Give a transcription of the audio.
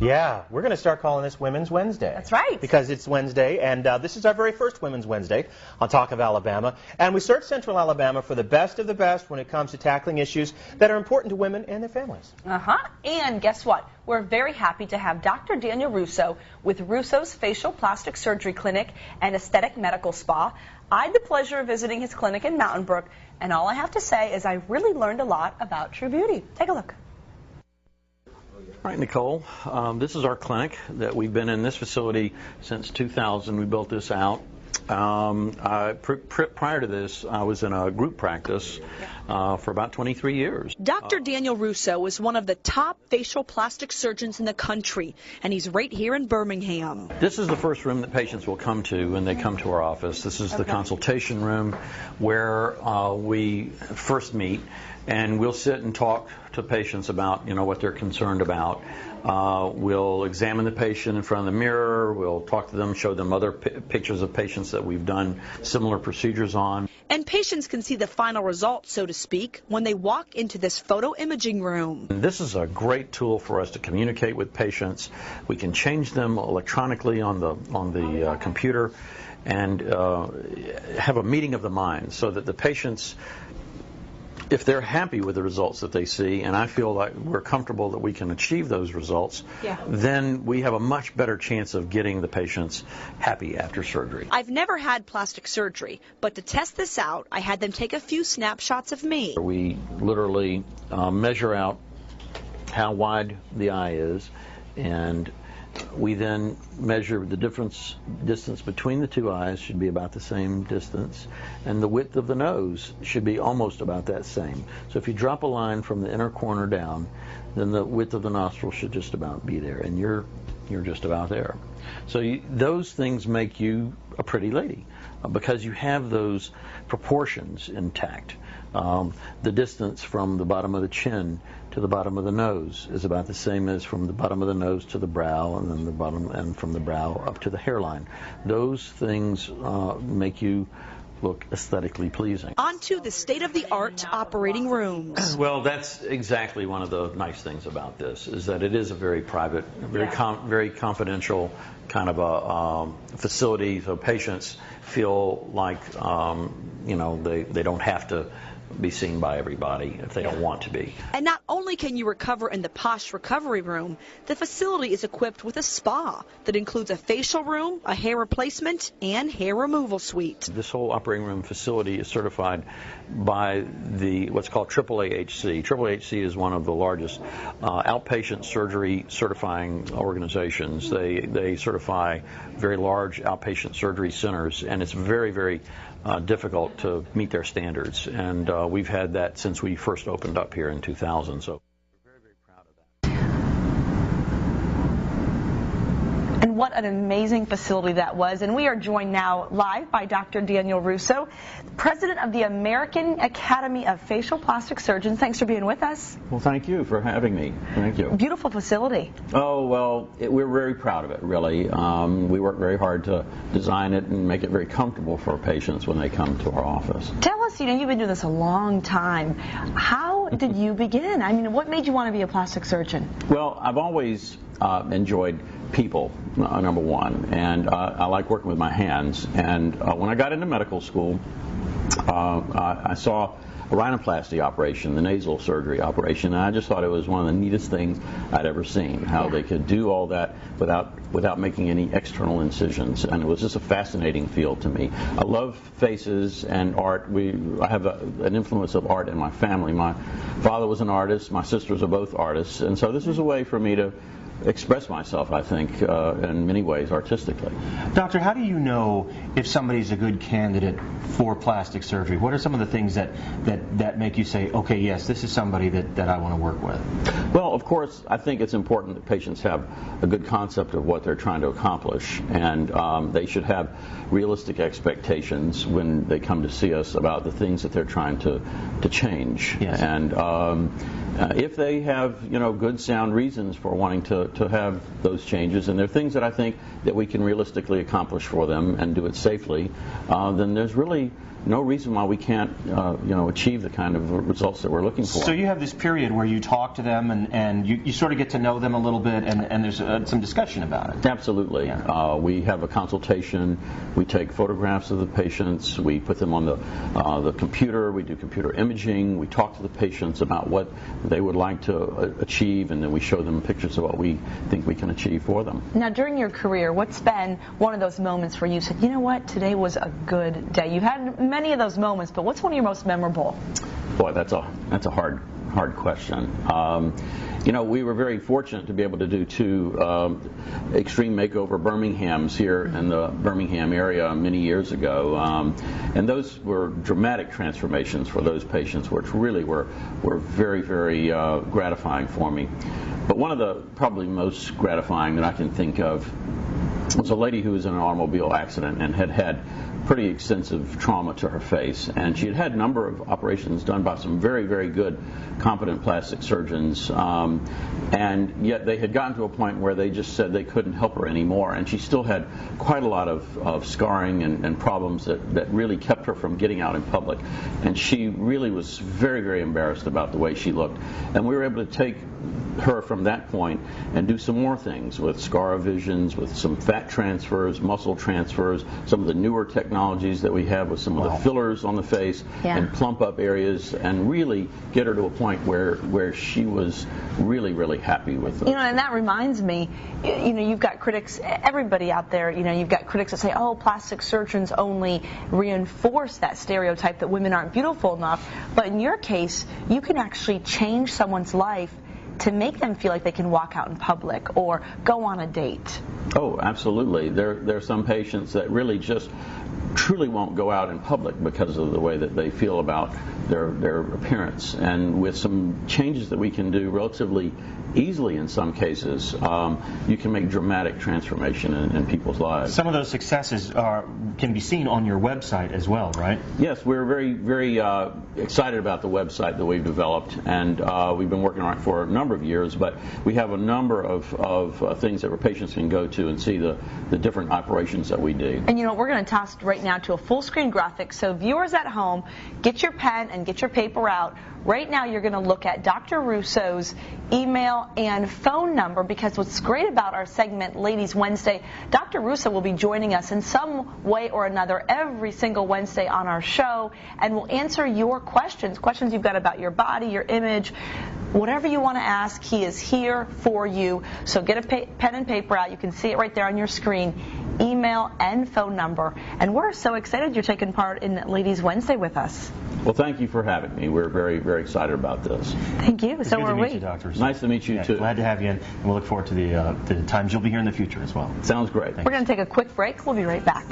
Yeah, we're going to start calling this Women's Wednesday. That's right. Because it's Wednesday, and this is our very first Women's Wednesday on Talk of Alabama. And we search Central Alabama for the best of the best when it comes to tackling issues that are important to women and their families. And guess what? We're very happy to have Dr. Daniel Rousso with Rousso's Facial Plastic Surgery Clinic and Aesthetic Medical Spa. I had the pleasure of visiting his clinic in Mountain Brook, and all I have to say is I really learned a lot about true beauty. Take a look. All right, Nicole, this is our clinic that we've been in this facility since 2000. We built this out. Prior to this, I was in a group practice for about 23 years. Dr. Daniel Rousso is one of the top facial plastic surgeons in the country, and he's right here in Birmingham. This is the first room that patients will come to when they come to our office. This is the consultation room where we first meet, and we'll sit and talk to patients about, what they're concerned about. We'll examine the patient in front of the mirror. We'll talk to them, show them other pictures of patients that we've done similar procedures on. And patients can see the final result, so to speak, when they walk into this photo imaging room. This is a great tool for us to communicate with patients. We can change them electronically on the computer and have a meeting of the mind so that the patients, if they're happy with the results that they see, and I feel like we're comfortable that we can achieve those results, then we have a much better chance of getting the patients happy after surgery. I've never had plastic surgery, but to test this out, I had them take a few snapshots of me. We literally measure out how wide the eye is, and we then measure the distance between the two eyes should be about the same distance, and the width of the nose should be almost about that same. So if you drop a line from the inner corner down, then the width of the nostril should just about be there, and you're just about there. So those things make you a pretty lady because you have those proportions intact. The distance from the bottom of the chin to the bottom of the nose is about the same as from the bottom of the nose to the brow, and then the bottom and from the brow up to the hairline. Those things make you look aesthetically pleasing. On to the state-of-the-art operating rooms. Well, that's exactly one of the nice things about this, is that it is a very private, very confidential kind of a facility, so patients feel like they don't have to be seen by everybody if they don't want to be. And not only can you recover in the posh recovery room, the facility is equipped with a spa that includes a facial room, a hair replacement, and hair removal suite. This whole operating room facility is certified by what's called AAAHC. AAAHC is one of the largest outpatient surgery certifying organizations. They certify very large outpatient surgery centers, and it's very, very difficult to meet their standards, and we've had that since we first opened up here in 2000. So we're very, very proud of that. And what an amazing facility that was. And we are joined now live by Dr. Daniel Rousso, president of the American Academy of Facial Plastic Surgeons. Thanks for being with us. Well, thank you for having me. Thank you. Beautiful facility. Oh, well, we're very proud of it, really. We work very hard to design it and make it very comfortable for patients when they come to our office. Tell us, you've been doing this a long time. How did you begin? I mean, what made you want to be a plastic surgeon? Well, I've always enjoyed people, number one, and I like working with my hands. And when I got into medical school, I saw a rhinoplasty operation, the nasal surgery operation, and I just thought it was one of the neatest things I'd ever seen, how they could do all that without making any external incisions, and it was just a fascinating field to me. I love faces and art. I have an influence of art in my family. My father was an artist, my sisters are both artists, and so this was a way for me to express myself, I think, in many ways artistically. Doctor, how do you know if somebody's a good candidate for plastic surgery? What are some of the things that make you say, okay, yes, this is somebody that I want to work with? Well, of course, I think it's important that patients have a good concept of what they're trying to accomplish, and they should have realistic expectations when they come to see us about the things that they're trying to change. Yes. And if they have, good sound reasons for wanting to have those changes, and they're things that I think that we can realistically accomplish for them and do it safely, then there's really no reason why we can't achieve the kind of results that we're looking for. So you have this period where you talk to them and you sort of get to know them a little bit, and there's some discussion about it. Absolutely. Yeah. We have a consultation. We take photographs of the patients. We put them on the computer. We do computer imaging. We talk to the patients about what they would like to achieve, and then we show them pictures of what we think we can achieve for them. Now, during your career, what's been one of those moments where you said, you know what, today was a good day? You had many of those moments, but what's one of your most memorable? Boy, that's a hard question. We were very fortunate to be able to do 2 extreme makeover Birminghams here in the Birmingham area many years ago, and those were dramatic transformations for those patients, which really were very, very gratifying for me. But one of the probably most gratifying that I can think of was a lady who was in an automobile accident and had pretty extensive trauma to her face, and she had had a number of operations done by some very, very good, competent plastic surgeons, and yet they had gotten to a point where they just said they couldn't help her anymore, and she still had quite a lot of scarring and problems that really kept her from getting out in public, and she really was very, very embarrassed about the way she looked, and we were able to take her from that point and do some more things with scar visions, with some fat transfers, muscle transfers, some of the newer technologies that we have with some of the fillers on the face, and plump up areas, and really get her to a point where she was really, really happy with it. And that reminds me, you've got critics, everybody out there, you've got critics that say, oh, plastic surgeons only reinforce that stereotype that women aren't beautiful enough. But in your case, you can actually change someone's life to make them feel like they can walk out in public or go on a date. Oh, absolutely. There are some patients that really just truly won't go out in public because of the way that they feel about their appearance. And with some changes that we can do relatively easily in some cases, you can make dramatic transformation in people's lives. Some of those successes can be seen on your website as well, right? Yes, we're very, very excited about the website that we've developed, and we've been working on it for a number of years, but we have a number of things that our patients can go to and see the different operations that we do. And we're going to toss right now to a full screen graphic, so viewers at home, get your pen and get your paper out. Right now you're going to look at Dr. Rousso's email and phone number, because what's great about our segment Ladies Wednesday, Dr. Rousso will be joining us in some way or another every single Wednesday on our show, and will answer your questions you've got about your body, your image, whatever you want to ask. He is here for you. So get a pen and paper out. You can see it right there on your screen. Email and phone number. And we're so excited you're taking part in Ladies Wednesday with us. Well, thank you for having me. We're very, very excited about this. Thank you. So are we. Good to meet you, Doctor. Nice to meet you, too. Glad to have you, and we'll look forward to the times you'll be here in the future as well. Sounds great. We're going to take a quick break. We'll be right back.